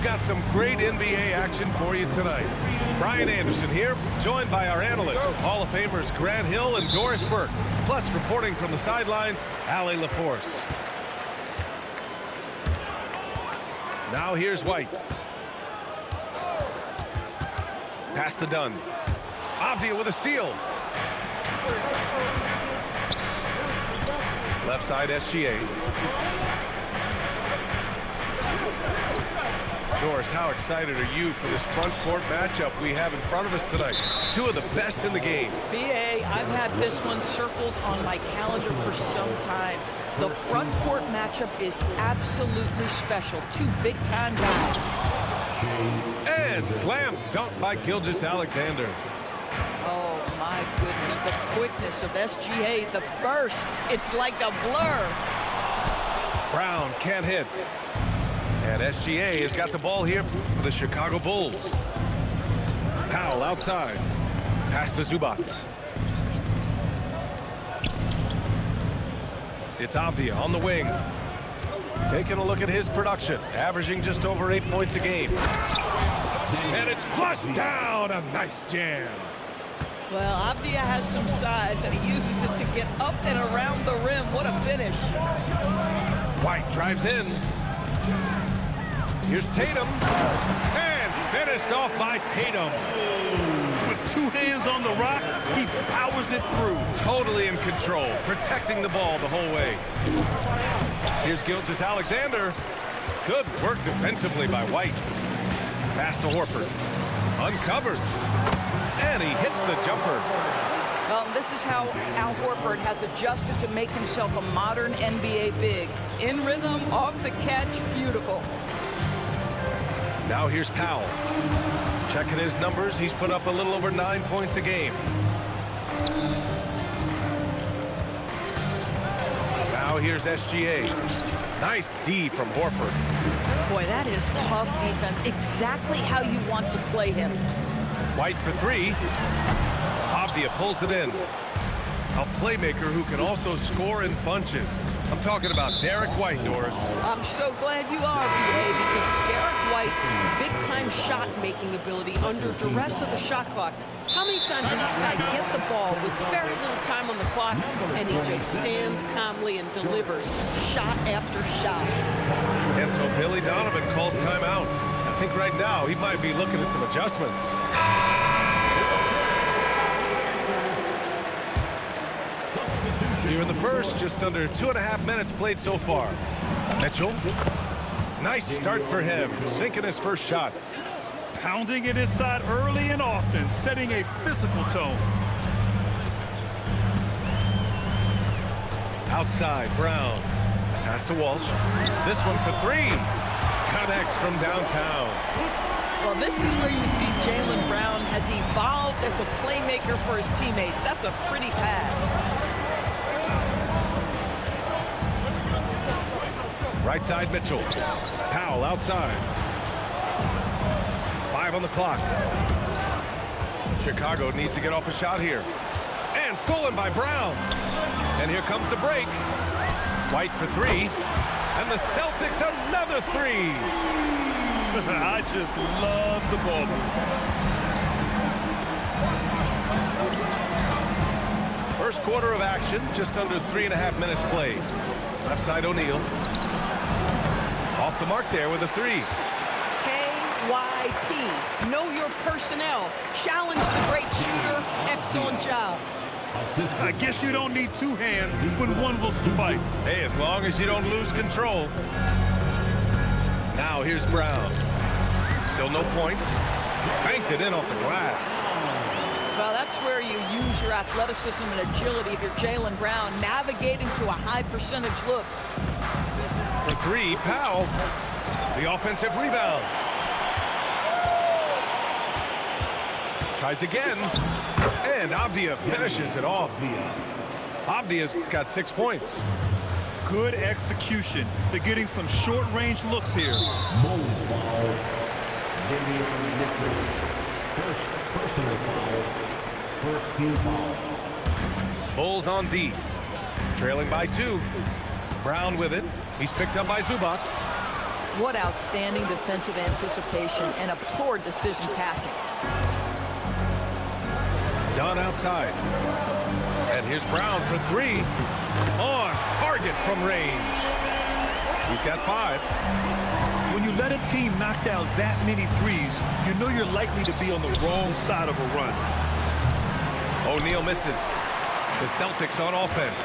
got some great NBA action for you tonight. Brian Anderson here, joined by our analysts, Hall of Famers Grant Hill and Doris Burke. Plus, reporting from the sidelines, Allie LaForce. Now here's White. Pass to Dunn. Avdia with a steal. Left side SGA. Doris, how excited are you for this front court matchup we have in front of us tonight? Two of the best in the game. BA, I've had this one circled on my calendar for some time. The front court matchup is absolutely special. Two big-time guys. And slam dunk by Gilgeous-Alexander. Oh, my goodness. The quickness of SGA, the burst. It's like a blur. Brown can't hit. And SGA has got the ball here for the Chicago Bulls. Powell outside. Pass to Zubac. It's Avdia on the wing. Taking a look at his production, averaging just over 8 points a game. And it's flushed down. A nice jam. Well, Avdia has some size, and he uses it to get up and around the rim. What a finish. White drives in. Here's Tatum. And finished off by Tatum. With two hands on the rock, he powers it through. Totally in control, protecting the ball the whole way. Here's Gilgeous-Alexander. Good work defensively by White. Pass to Horford. Uncovered. And he hits the jumper. This is how Al Horford has adjusted to make himself a modern NBA big. In rhythm, off the catch, beautiful. Now here's Powell. Checking his numbers, he's put up a little over 9 points a game. Now here's SGA. Nice D from Horford. Boy, that is tough defense. Exactly how you want to play him. White for three. Avdia pulls it in. A playmaker who can also score in bunches. I'm talking about Derek White, Doris. I'm so glad you are, BA, because Derek White's big-time shot-making ability under duress of the shot clock. How many times does this guy get the ball with very little time on the clock, and he just stands calmly and delivers shot after shot? And so Billy Donovan calls timeout. I think right now he might be looking at some adjustments. Here in the first, just under 2.5 minutes played so far. Mitchell, nice start for him, sinking his first shot. Pounding it inside early and often, setting a physical tone. Outside, Brown. Pass to Walsh. This one for three. Connects from downtown. Well, this is where you see Jaylen Brown has evolved as a playmaker for his teammates. That's a pretty pass. Right side, Mitchell. Powell outside. 5 on the clock. Chicago needs to get off a shot here. And stolen by Brown. And here comes the break. White for three. And the Celtics another three. I just love the ball move. First quarter of action, just under 3.5 minutes played. Left side, O'Neal. Off the mark there with a three. KYP. Know your personnel. Challenge the great shooter. Excellent job. I guess you don't need two hands when one will suffice. Hey, as long as you don't lose control. Now here's Brown. Still no points. Banked it in off the glass. Well, that's where you use your athleticism and agility if you're Jaylen Brown, navigating to a high percentage look. For three, Powell. The offensive rebound. Tries again. And Avdia finishes it off. Avdia's got 6 points. Good execution. They're getting some short-range looks here. Bulls foul. First personal foul. First team foul. Bulls on D. Trailing by 2. Brown with it. He's picked up by Zubac. What outstanding defensive anticipation and a poor decision passing. Dunn outside. And here's Brown for three. On target from range. He's got 5. When you let a team knock down that many threes, you know you're likely to be on the wrong side of a run. O'Neal misses. The Celtics on offense.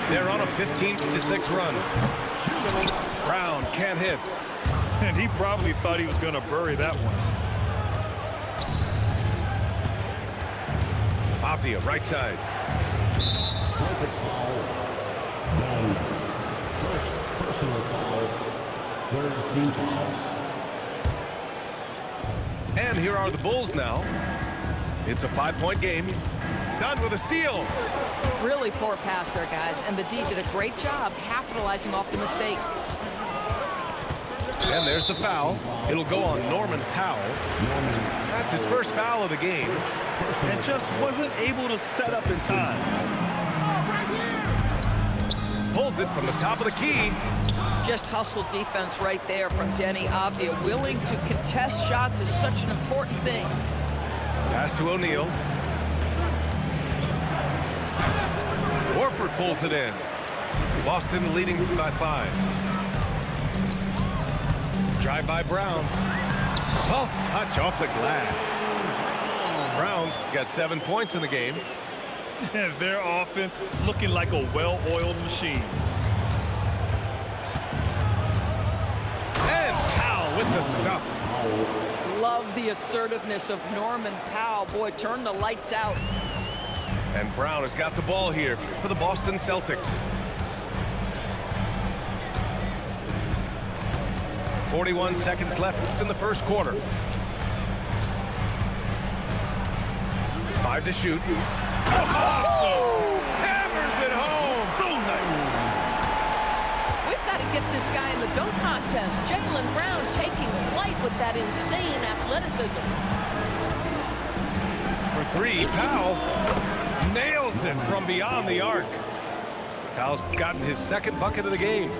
They're on a 15-6 run. Brown can't hit. And he probably thought he was going to bury that one. Avdia, right side. Celtics foul. Down. First personal foul. Third team foul. And here are the Bulls now. It's a 5-point game. Dunn with a steal. Really poor pass there, guys, and the D did a great job capitalizing off the mistake. And there's the foul. It'll go on Norman Powell. That's his first foul of the game. And just wasn't able to set up in time. Pulls it from the top of the key. Just hustle defense right there from Deni Avdia. Willing to contest shots is such an important thing. Pass to O'Neal. Horford pulls it in. Boston leading by 5. Drive by Brown. Soft touch off the glass. Brown's got 7 points in the game. And their offense looking like a well-oiled machine. And Powell with the stuff. Love the assertiveness of Norman Powell. Boy, turn the lights out. And Brown has got the ball here for the Boston Celtics. 41 seconds left in the first quarter. 5 to shoot. Hammers it home. So nice. We've got to get this guy in the dunk contest. Jaylen Brown taking flight with that insane athleticism. For 3, Powell nails it from beyond the arc. Powell's gotten his 2nd bucket of the game.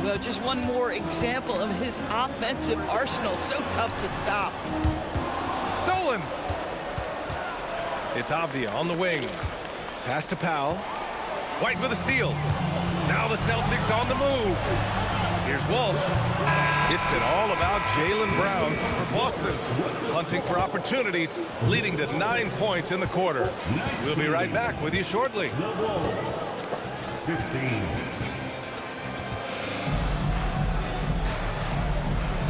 Well, just one more example of his offensive arsenal. So tough to stop. Stolen. It's Avdia on the wing. Pass to Powell. White with a steal. Now the Celtics on the move. Here's Walsh. It's been all about Jaylen Brown for Boston. Hunting for opportunities, leading to 9 points in the quarter. We'll be right back with you shortly. 15.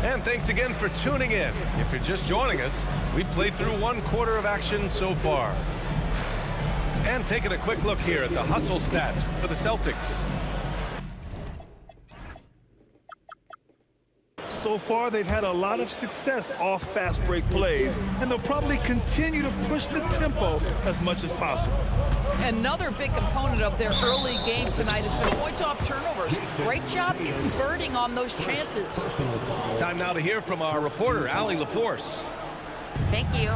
And thanks again for tuning in. If you're just joining us, we've played through 1 quarter of action so far. And taking a quick look here at the hustle stats for the Celtics. So far, they've had a lot of success off fast break plays, and they'll probably continue to push the tempo as much as possible. Another big component of their early game tonight has been points off turnovers. Great job converting on those chances. Time now to hear from our reporter, Allie LaForce. Thank you.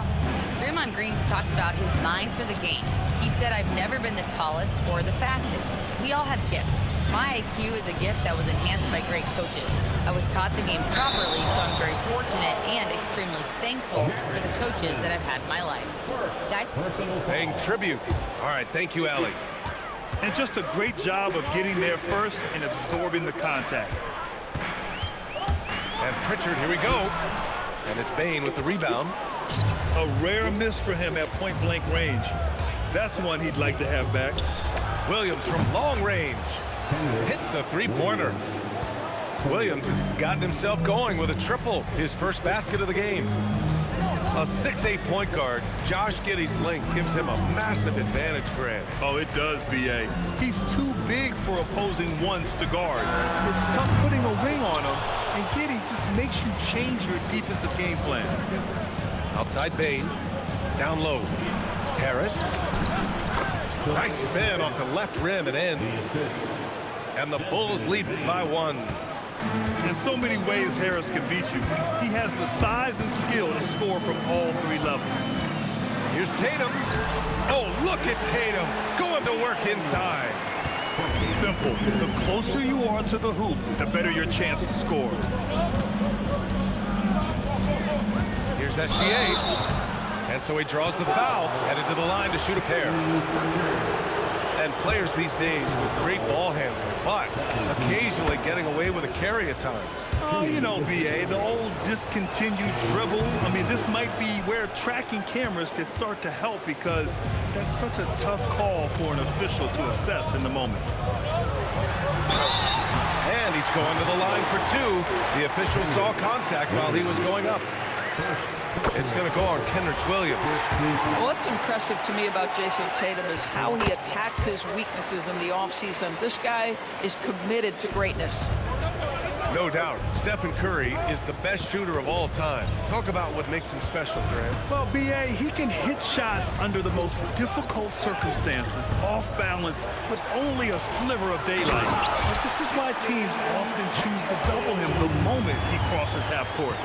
Draymond Green's talked about his mind for the game. He said, "I've never been the tallest or the fastest. We all have gifts. My IQ is a gift that was enhanced by great coaches. I was taught the game properly, so I'm very fortunate and extremely thankful for the coaches that I've had in my life." Guys? Paying tribute. All right, thank you, Allie. And just a great job of getting there first and absorbing the contact. And Pritchard, here we go. And it's Bane with the rebound. A rare miss for him at point-blank range. That's one he'd like to have back. Williams from long range. Hits a 3-pointer. Williams has gotten himself going with a triple, his first basket of the game. A 6'8" point guard, Josh Giddey's length gives him a massive advantage, Grant. Oh, it does, B.A. He's too big for opposing ones to guard. It's tough putting a wing on him, and Giddey just makes you change your defensive game plan. Outside Bane. Down low. Harris. Nice spin off the left rim and in. And the Bulls lead by 1. In so many ways, Harris can beat you. He has the size and skill to score from all 3 levels. Here's Tatum. Oh, look at Tatum going to work inside. Simple. The closer you are to the hoop, the better your chance to score. Here's SGA. And so he draws the foul, headed to the line to shoot a pair. And players these days with great ball handling, but occasionally getting away with a carry at times. Oh, you know, BA, the old discontinued dribble. I mean, this might be where tracking cameras could start to help because that's such a tough call for an official to assess in the moment. And he's going to the line for two. The official saw contact while he was going up. It's going to go on Kenrich Williams. What's impressive to me about Jason Tatum is how he attacks his weaknesses in the offseason. This guy is committed to greatness. No doubt. Stephen Curry is the best shooter of all time. Talk about what makes him special, Grant. Well, BA, he can hit shots under the most difficult circumstances, off balance, with only a sliver of daylight. But this is why teams often choose to double him the moment he crosses half court.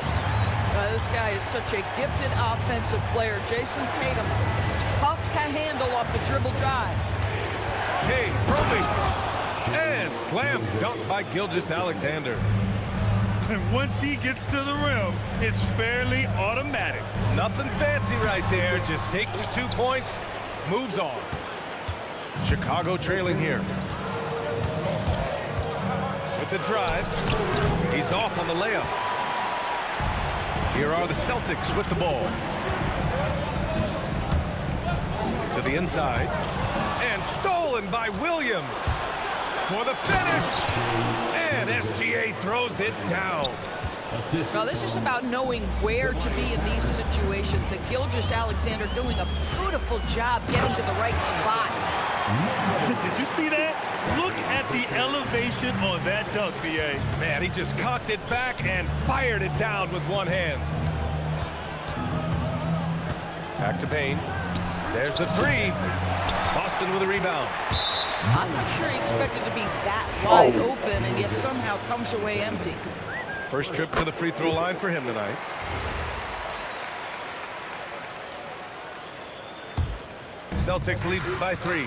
This guy is such a gifted offensive player. Jason Tatum, tough to handle off the dribble drive. Shane probing. And slam dunk by Gilgeous-Alexander. And once he gets to the rim, it's fairly automatic. Nothing fancy right there. Just takes his 2 points, moves on. Chicago trailing here. With the drive, he's off on the layup. Here are the Celtics with the ball. To the inside. And stolen by Williams for the finish. And SGA throws it down. Now, this is about knowing where to be in these situations. And Gilgeous-Alexander doing a beautiful job getting to the right spot. Did you see that? Look at the elevation on that dunk, BA. Man, he just cocked it back and fired it down with one hand. Back to Bane. There's the three. Boston with a rebound. I'm not sure he expected to be that wide open and yet somehow comes away empty. First trip to the free throw line for him tonight. Celtics lead by 3.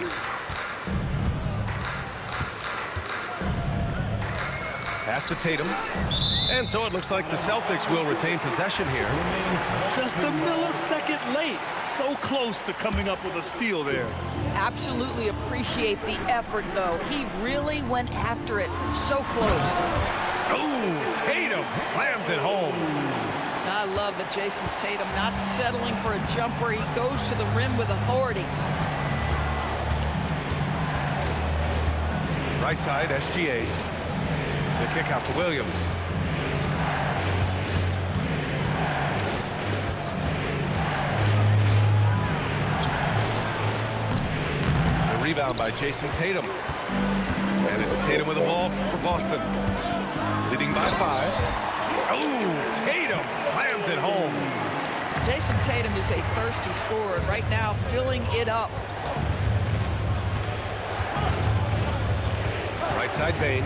Pass to Tatum. And so it looks like the Celtics will retain possession here. Just a millisecond late. So close to coming up with a steal there. Absolutely appreciate the effort, though. He really went after it. So close. Oh, Tatum slams it home. I love it, Jason Tatum not settling for a jumper. He goes to the rim with authority. Right side, SGA. The kick out to Williams. The rebound by Jason Tatum. And it's Tatum with the ball for Boston. Leading by 5. Oh, Tatum slams it home. Jason Tatum is a thirsty scorer, and right now filling it up. Right side, Bane.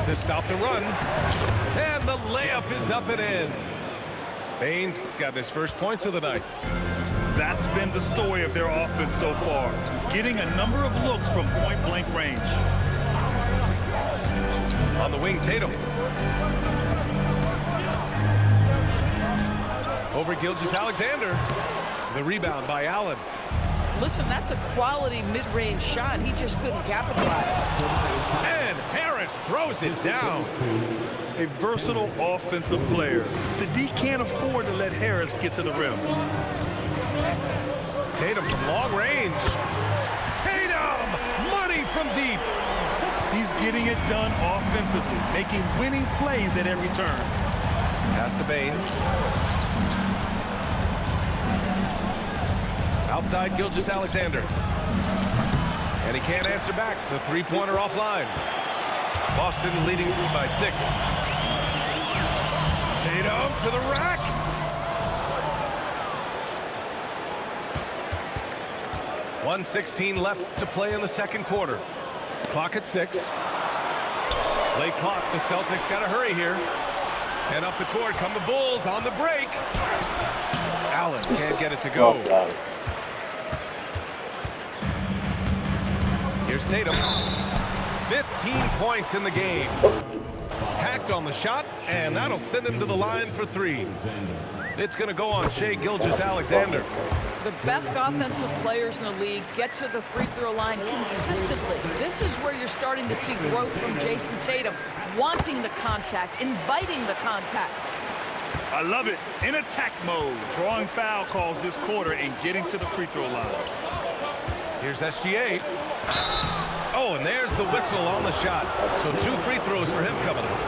To stop the run. And the layup is up and in. Bane's got his first points of the night. That's been the story of their offense so far. Getting a number of looks from point-blank range. On the wing, Tatum. Over Gilgeous-Alexander. The rebound by Allen. Listen, that's a quality mid-range shot. He just couldn't capitalize. And Harris throws it down. A versatile offensive player. The D can't afford to let Harris get to the rim. Tatum from long range. Tatum! Money from deep. He's getting it done offensively, making winning plays at every turn. Pass to Bane. Outside Gilgeous-Alexander. And he can't answer back. The three-pointer offline. Boston leading by 6. Tatum to the rack. .116 left to play in the second quarter. Clock at 6. Late clock. The Celtics got to hurry here. And up the court come the Bulls on the break. Allen can't get it to go. Here's Tatum. 15 points in the game. Hacked on the shot, and that'll send him to the line for three. It's going to go on Shai Gilgeous-Alexander. The best offensive players in the league get to the free throw line consistently. This is where you're starting to see growth from Jayson Tatum, wanting the contact, inviting the contact. I love it. In attack mode, drawing foul calls this quarter and getting to the free throw line. Here's SGA. Oh, and there's the whistle on the shot. So 2 free throws for him coming up.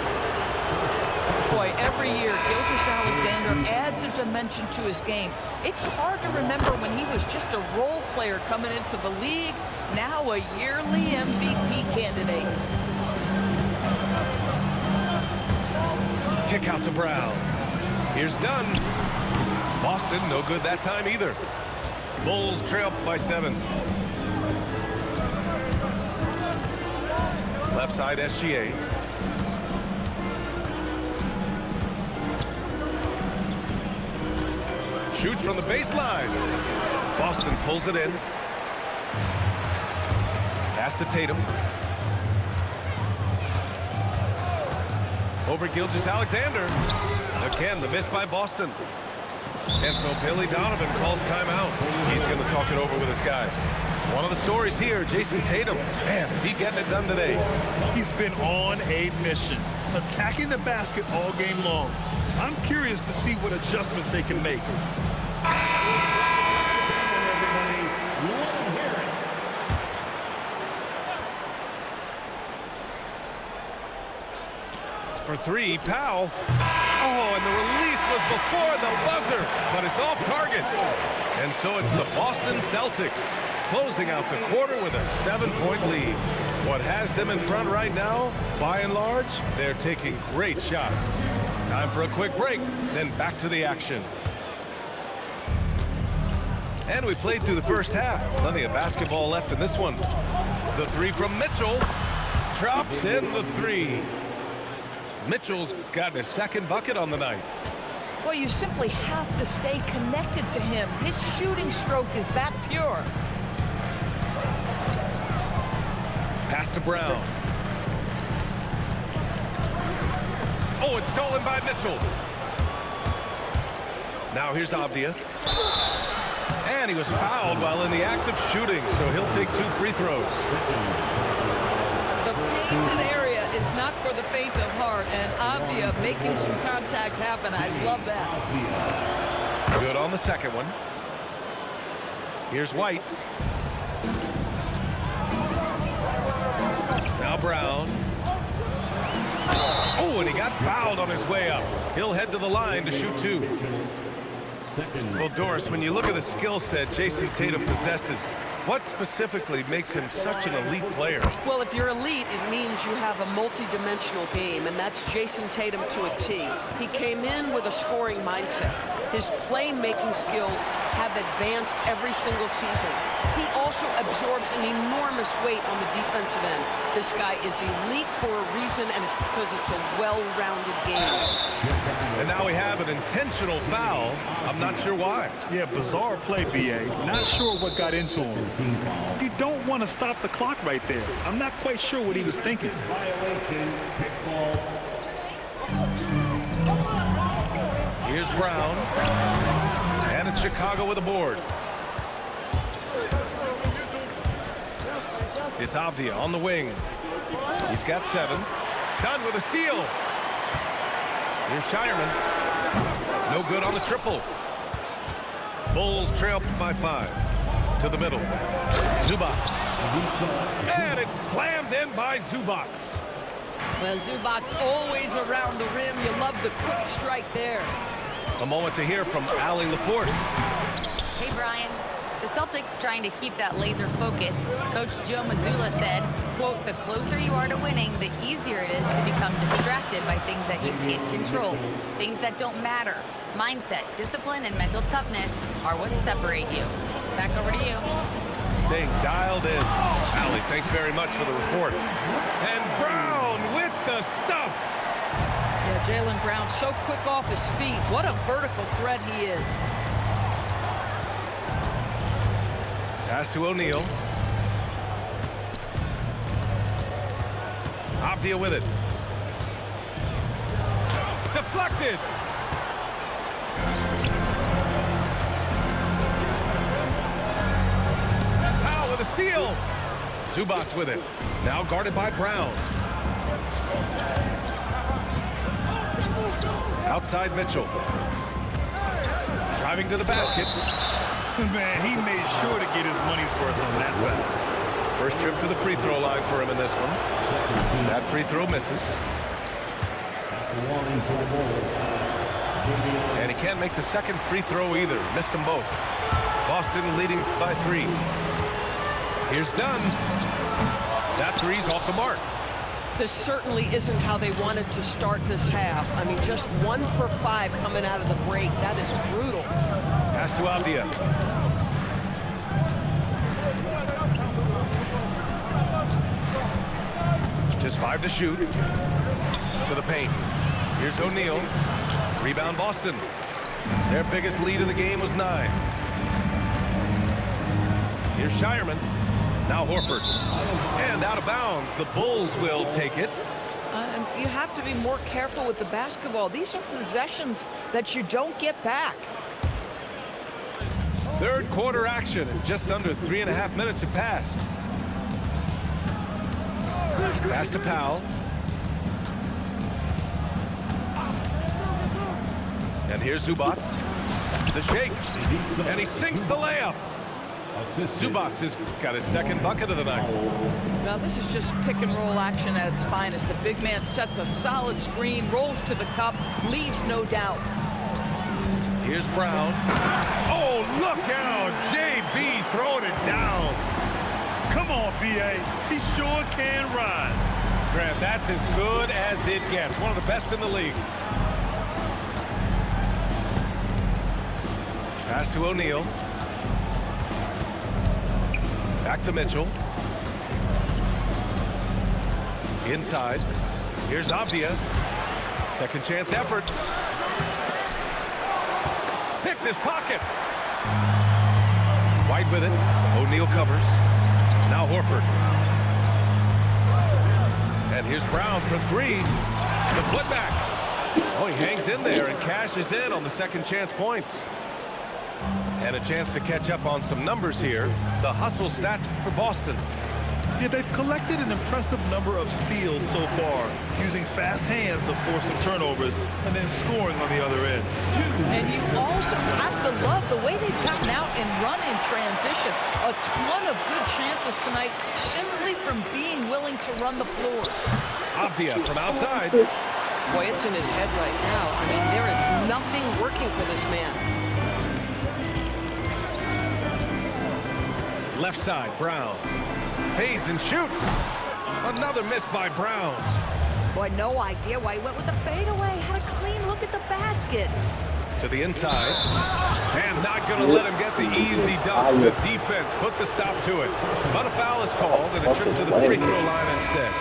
Boy, every year, Gilgeous-Alexander adds a dimension to his game. It's hard to remember when he was just a role player coming into the league, now a yearly MVP candidate. Kick out to Brown. Here's Dunn. Boston, no good that time either. Bulls trail by 7. Left side, SGA. Shoots from the baseline. Boston pulls it in. Pass to Tatum. Over Gilgeous-Alexander. Again, the miss by Boston. And so Billy Donovan calls timeout. He's going to talk it over with his guys. One of the stories here, Jayson Tatum. Man, is he getting it done today? He's been on a mission, attacking the basket all game long. I'm curious to see what adjustments they can make. For 3, Powell. Oh, and the release was before the buzzer, but it's off target. And so it's the Boston Celtics closing out the quarter with a 7-point lead. What has them in front right now, by and large, they're taking great shots. Time for a quick break, then back to the action. And we played through the first half. Plenty of basketball left in this one. The 3 from Mitchell. Drops in the 3. Mitchell's got his 2nd bucket on the night. Well, you simply have to stay connected to him. His shooting stroke is that pure. Pass to Brown. Oh, it's stolen by Mitchell. Now here's Avdia. And he was fouled while in the act of shooting, so he'll take 2 free throws. The painted area is not for the faint of heart, and Avdia making some contact happen. I love that. Good on the 2nd one. Here's White. Now Brown. Oh, and he got fouled on his way up. He'll head to the line to shoot 2. Well, Doris, when you look at the skill set Jayson Tatum possesses, what specifically makes him such an elite player? Well, if you're elite, it means you have a multi-dimensional game, and that's Jayson Tatum to a T. He came in with a scoring mindset. His playmaking skills have advanced every single season. He also absorbs an enormous weight on the defensive end. This guy is elite for a reason, and it's because it's a well-rounded game. And now we have an intentional foul. I'm not sure why. Yeah, bizarre play, B.A. Not sure what got into him. You don't want to stop the clock right there. I'm not quite sure what he was thinking. Here's Brown. And it's Chicago with a board. It's Avdia on the wing. He's got 7. Done with a steal. Here's Shireman. No good on the triple. Bulls trail by 5. To the middle. Zubac. And it's slammed in by Zubac. Well, Zubac's always around the rim. You love the quick strike there. A moment to hear from Allie LaForce. Hey, Brian. The Celtics trying to keep that laser focus. Coach Joe Mazzulla said, quote, the closer you are to winning, the easier it is to become distracted by things that you can't control, things that don't matter. Mindset, discipline, and mental toughness are what separate you. Back over to you. Staying dialed in. Allie, thanks very much for the report. And Brown with the stuff. Yeah, Jaylen Brown so quick off his feet. What a vertical threat he is. Pass to O'Neal. Avdia with it. Deflected. Powell with a steal. Zubac with it. Now guarded by Brown. Outside Mitchell. Driving to the basket. Man, he made sure to get his money's worth on that foul. First trip to the free throw line for him in this one. That free throw misses. And he can't make the second free throw either. Missed them both. Boston leading by 3. Here's Dunn. That three's off the mark. This certainly isn't how they wanted to start this half. I mean, just 1 for 5 coming out of the break. That is brutal. Pass to Avdia. Just 5 to shoot. To the paint. Here's O'Neal. Rebound Boston. Their biggest lead of the game was 9. Here's Shireman. Now Horford. And out of bounds. The Bulls will take it. And you have to be more careful with the basketball. These are possessions that you don't get back. Third quarter action, and just under 3.5 minutes have passed. Pass to Powell. And here's Zubac. The shake. And he sinks the layup. Zubac has got his second bucket of the night. Now this is just pick and roll action at its finest. The big man sets a solid screen, rolls to the cup, leaves no doubt. Here's Brown. Oh, look out! JB throwing it down. Come on, B.A. He sure can rise. Grant, that's as good as it gets. One of the best in the league. Pass to O'Neal. Back to Mitchell. Inside. Here's Avdia. Second chance effort. Picked his pocket. White with it. O'Neal covers. Now Horford. And here's Brown for 3. The putback. Oh, he hangs in there and cashes in on the second chance points. And a chance to catch up on some numbers here. The hustle stats for Boston. Yeah, they've collected an impressive number of steals so far, using fast hands to force some turnovers and then scoring on the other end. And you also have to love the way they've gotten out and run in transition. A ton of good chances tonight simply from being willing to run the floor. Avdia from outside. Boy, it's in his head right now. I mean, there is nothing working for this man. Left side, Brown. Fades and shoots. Another miss by Brown. Boy, no idea why he went with the fadeaway. Had a clean look at the basket. To the inside. And not going to let him get the easy dunk. The defense put the stop to it. But a foul is called and a trip to the free throw line instead.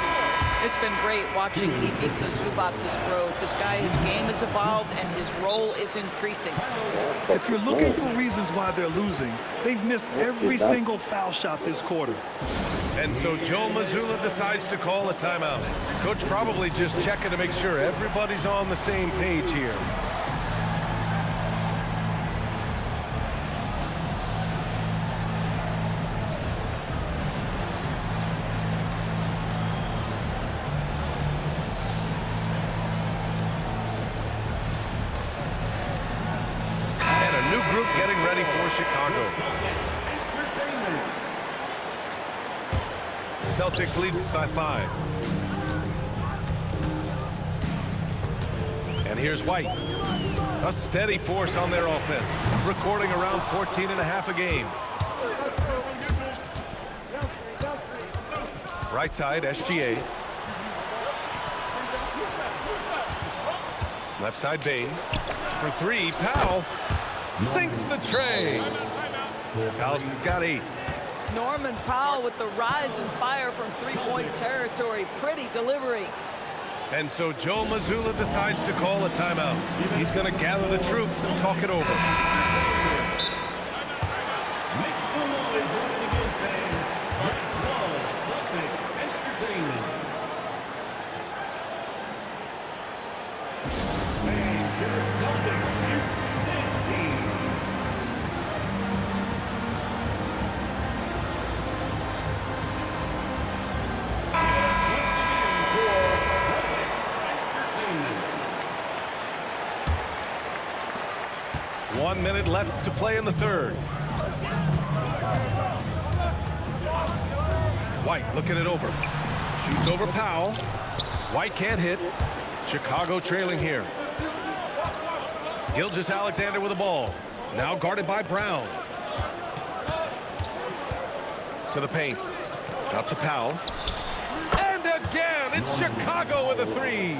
It's been great watching Ivica Zubac's growth. This guy, his game has evolved and his role is increasing. If you're looking for reasons why they're losing, they've missed every single foul shot this quarter. And so Joe Mazzulla decides to call a timeout. Coach probably just checking to make sure everybody's on the same page here. Getting ready for Chicago. Celtics lead by 5. And here's White. A steady force on their offense, recording around 14.5 a game. Right side, SGA. Left side, Bane. For 3, Powell. Sinks the tray. Powell's got 8. Norman Powell with the rise and fire from three-point territory. Pretty delivery. And so Joe Mazzulla decides to call a timeout. He's going to gather the troops and talk it over. One minute left to play in the third. White looking it over. Shoots over Powell. White can't hit. Chicago trailing here. Gilgeous-Alexander with the ball. Now guarded by Brown. To the paint. Out to Powell. And again, it's Chicago with a three.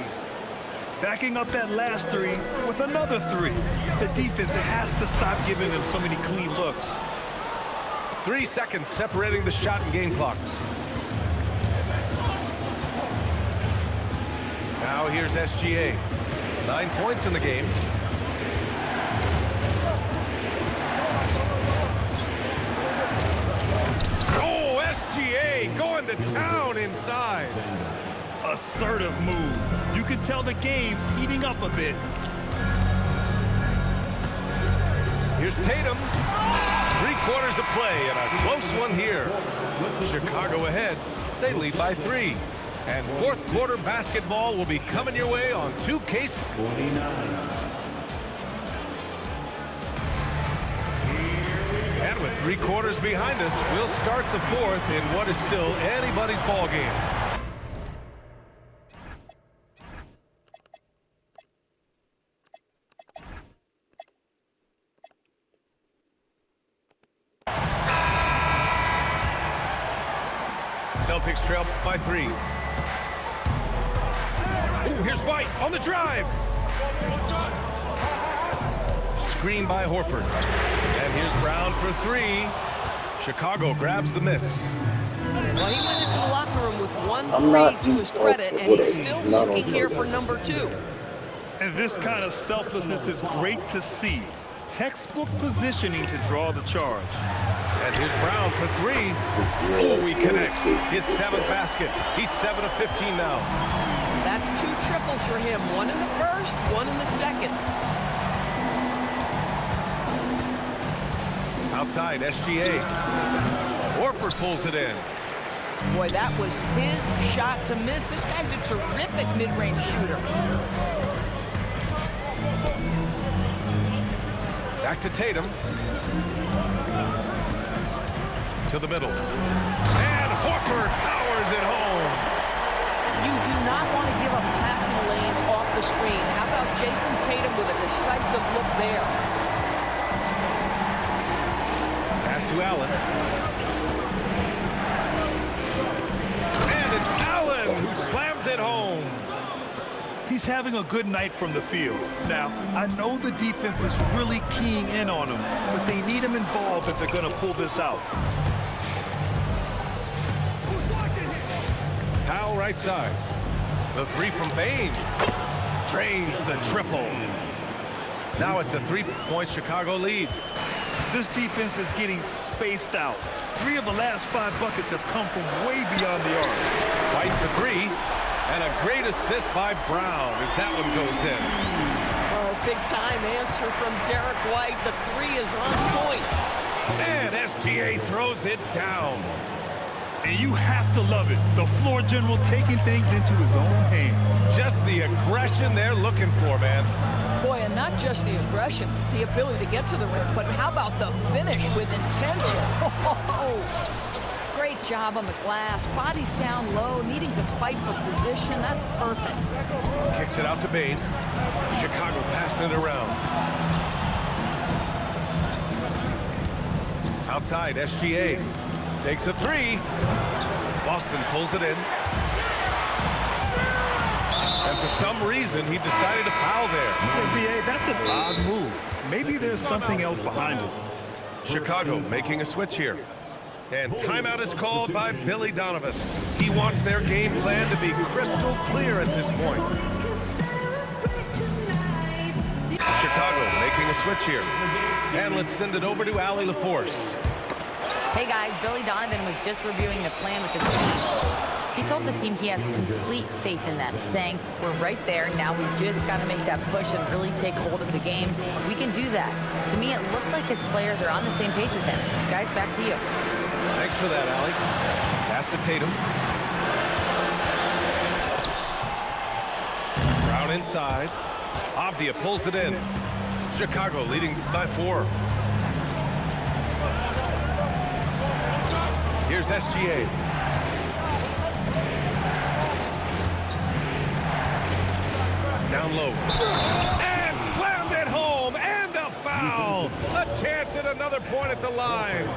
Backing up that last three with another three. The defense has to stop giving them so many clean looks. 3 seconds separating the shot and game clocks. Now here's SGA. 9 points in the game. Oh, SGA going to town inside. Assertive move. You can tell the game's heating up a bit. Here's Tatum. 3 quarters of play and a close one here. Chicago ahead. They lead by 3. And fourth quarter basketball will be coming your way on 2K. 49. And with 3 quarters behind us, we'll start the fourth in what is still anybody's ball game. Celtics trail by 3. Ooh, here's White on the drive. Screen by Horford. And here's Brown for 3. Chicago grabs the miss. Well, he went into the locker room with 1 3 to his credit, and he's still looking here for number 2. And this kind of selflessness is great to see. Textbook positioning to draw the charge. And here's Brown for 3. Oh, he connects. His 7th basket. He's 7 of 15 now. That's 2 triples for him. 1 in the first, 1 in the second. Outside, SGA. Horford pulls it in. Boy, that was his shot to miss. This guy's a terrific mid-range shooter. Back to Tatum. To the middle. And Horford powers it home. You do not want to give up passing lanes off the screen. How about Jason Tatum with a decisive look there? Pass to Allen. And it's Allen who slams it home. He's having a good night from the field. Now, I know the defense is really keying in on him, but they need him involved if they're going to pull this out. Powell right side. The 3 from Bane. Drains the triple. Now it's a 3-point Chicago lead. This defense is getting spaced out. 3 of the last 5 buckets have come from way beyond the arc. White for 3. And a great assist by Brown as that one goes in. Oh, big-time answer from Derek White. The 3 is on point. And SGA throws it down. And you have to love it. The floor general taking things into his own hands. Just the aggression they're looking for, man. Boy, and not just the aggression, the ability to get to the rim, but how about the finish with intention? Oh, great job on the glass. Body's down low, needing to fight for position. That's perfect. Kicks it out to Bane. Chicago passing it around. Outside, SGA. Takes a 3. Boston pulls it in. And for some reason, he decided to foul there. NBA, that's an odd move. Maybe there's something else behind it. Chicago making a switch here. And timeout is called by Billy Donovan. He wants their game plan to be crystal clear at this point. Chicago making a switch here. And let's send it over to Allie LaForce. Hey guys, Billy Donovan was just reviewing the plan with his team. He told the team he has complete faith in them, saying, "We're right there. Now we just got to make that push and really take hold of the game. We can do that." To me, it looked like his players are on the same page with him. Guys, back to you. Thanks for that, Allie. Pass to Tatum. Brown inside. Avdia pulls it in. Chicago leading by 4. Here's SGA. Down low. And slammed it home. And a foul. A chance at another point at the line.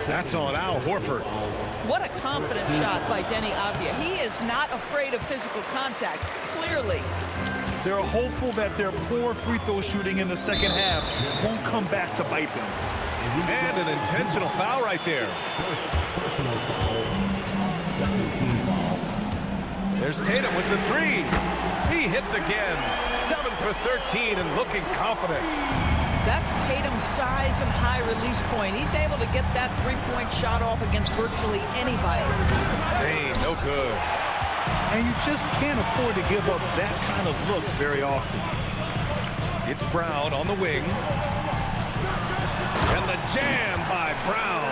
That's on Al Horford. What a confident shot by Deni Avdia. He is not afraid of physical contact, clearly. They're hopeful that their poor free throw shooting in the second half won't come back to bite them. And an intentional foul right there. Personal foul. Second team foul. There's Tatum with the 3. He hits again. 7 for 13 and looking confident. That's Tatum's size and high release point. He's able to get that three-point shot off against virtually anybody. Hey, no good. And you just can't afford to give up that kind of look very often. It's Brown on the wing. And the jam by Brown.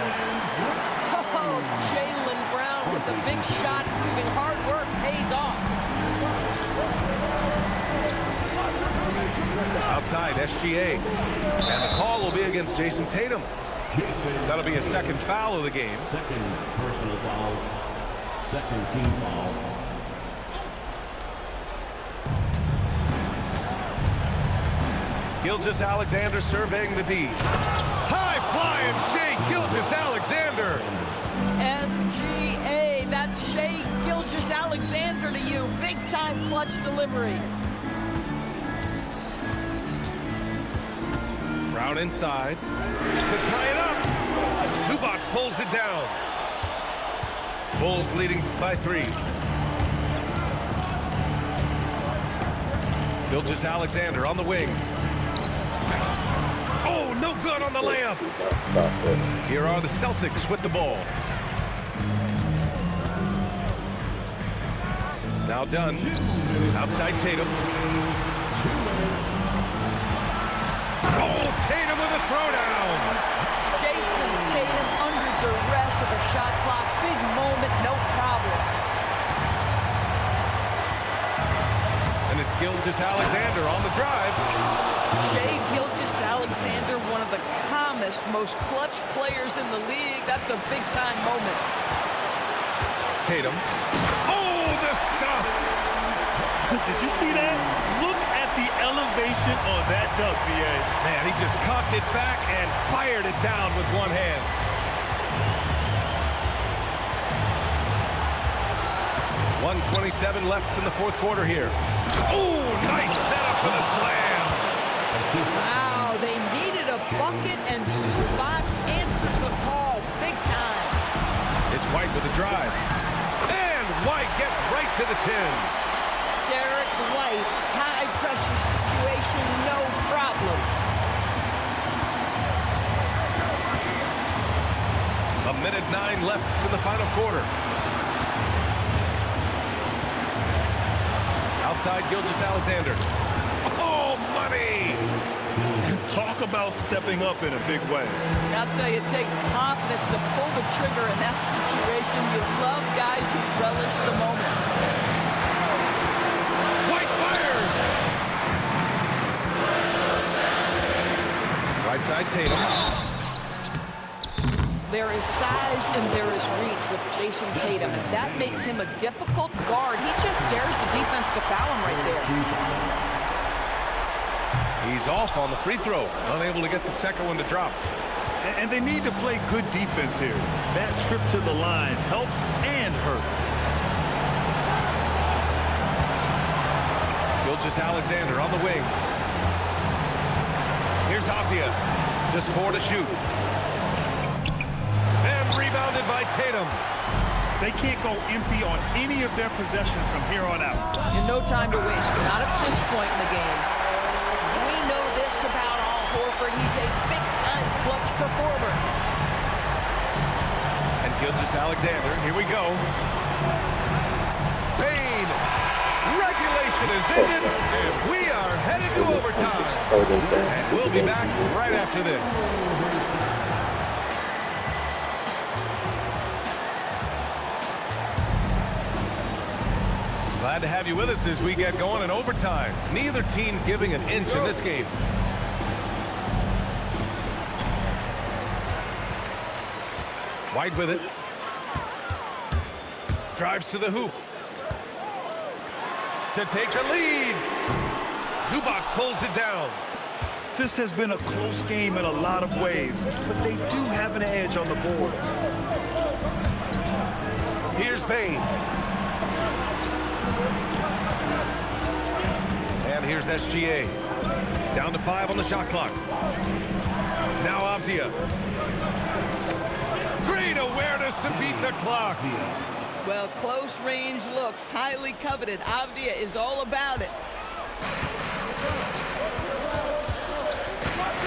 Oh, Jaylen Brown with the big shot, proving hard work pays off. Outside, SGA. And the call will be against Jason Tatum. That'll be a second foul of the game. Second personal foul. Second team foul. Gilgeous-Alexander surveying the D. High flying Shai Gilgeous-Alexander. SGA, that's Shai Gilgeous-Alexander to you. Big time clutch delivery. Brown inside to tie it up. Zubac pulls it down. Bulls leading by 3. Gilgeous-Alexander on the wing. Oh, no good on the layup. Here are the Celtics with the ball. Now done. Outside Tatum. Oh, Tatum with a throwdown. Jason Tatum under duress of the shot clock. Big moment, no problem. And it's Gilgeous-Alexander on the drive. Shai Gilgeous-Alexander, one of the calmest, most clutch players in the league. That's a big-time moment. Tatum. Oh, the stuff. Did you see that? Look at the elevation on that dunk, B.A. Man, he just cocked it back and fired it down with one hand. .127 left in the fourth quarter here. Oh, nice setup for the slam. Wow, they needed a bucket, and Zubac answers the call big time. It's White with the drive. And White gets right to the 10. Derek White, high-pressure situation, no problem. A minute 9 left in the final quarter. Outside Gilgeous-Alexander. Oh, money! Talk about stepping up in a big way. I'll tell you, it takes confidence to pull the trigger in that situation. You love guys who relish the moment. White fires! Right side Tatum. There is size and there is reach with Jason Tatum, and that makes him a difficult guard. He just dares the defense to foul him right there. He's off on the free throw, unable to get the second one to drop. And they need to play good defense here. That trip to the line helped and hurt. Gilgeous-Alexander on the wing. Here's Avdia. Just 4 to shoot. And rebounded by Tatum. They can't go empty on any of their possessions from here on out. And no time to waste, not at this point in the game. We know this about Al Horford. He's a big-time clutch performer. And Gilgeous-Alexander, here we go. Payne. Regulation is ended, and we are headed to overtime. And we'll be back right after this. Glad to have you with us as we get going in overtime. Neither team giving an inch in this game. White with it. Drives to the hoop. To take the lead. Zubac pulls it down. This has been a close game in a lot of ways, but they do have an edge on the boards. Here's Payne. And here's SGA. Down to 5 on the shot clock. Now Avdia. Great awareness to beat the clock. Well, close range looks highly coveted. Avdia is all about it.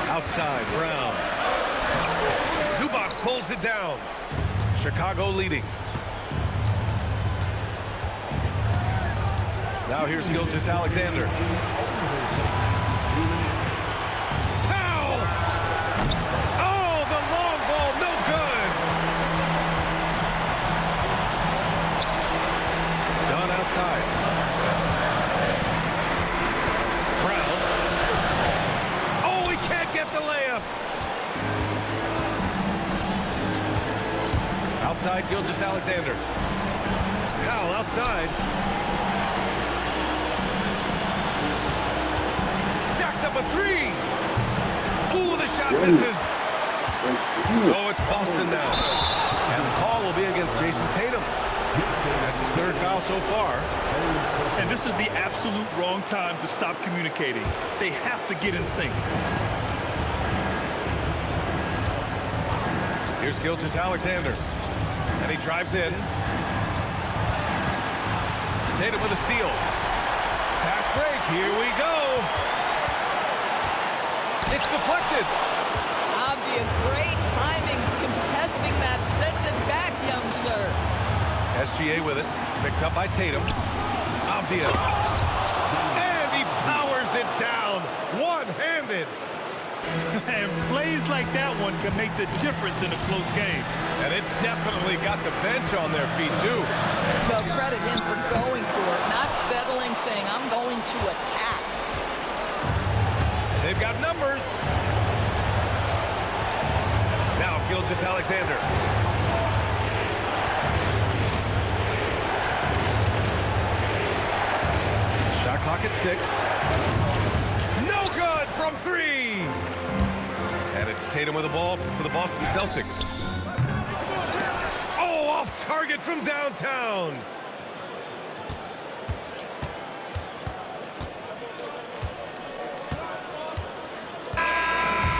Outside, Brown. Zubac pulls it down. Chicago leading. Now here's Gilgeous-Alexander. Powell! Oh, the long ball, no good. Done outside. Brown. Oh, he can't get the layup. Outside, Gilgeous-Alexander. Powell outside. Up a 3. Ooh, the shot misses. So it's Boston now. And the call will be against Jason Tatum. That's his 3rd foul so far. And this is the absolute wrong time to stop communicating. They have to get in sync. Here's Gilgeous-Alexander. And he drives in. Tatum with a steal. Fast break. Here we go. It's deflected. Avdia, great timing, contesting that. Send it back, young sir. SGA with it. Picked up by Tatum. Avdia. And he powers it down. One-handed. And plays like that one can make the difference in a close game. And it definitely got the bench on their feet, too. Well, credit him for going for it, not settling, saying, I'm going to attack. They've got numbers. Now Gilgeous-Alexander. Shot clock at 6. No good from 3. And it's Tatum with the ball for the Boston Celtics. Oh, off target from downtown.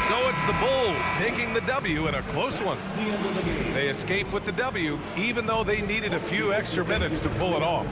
So it's the Bulls taking the W in a close one. They escape with the W, even though they needed a few extra minutes to pull it off.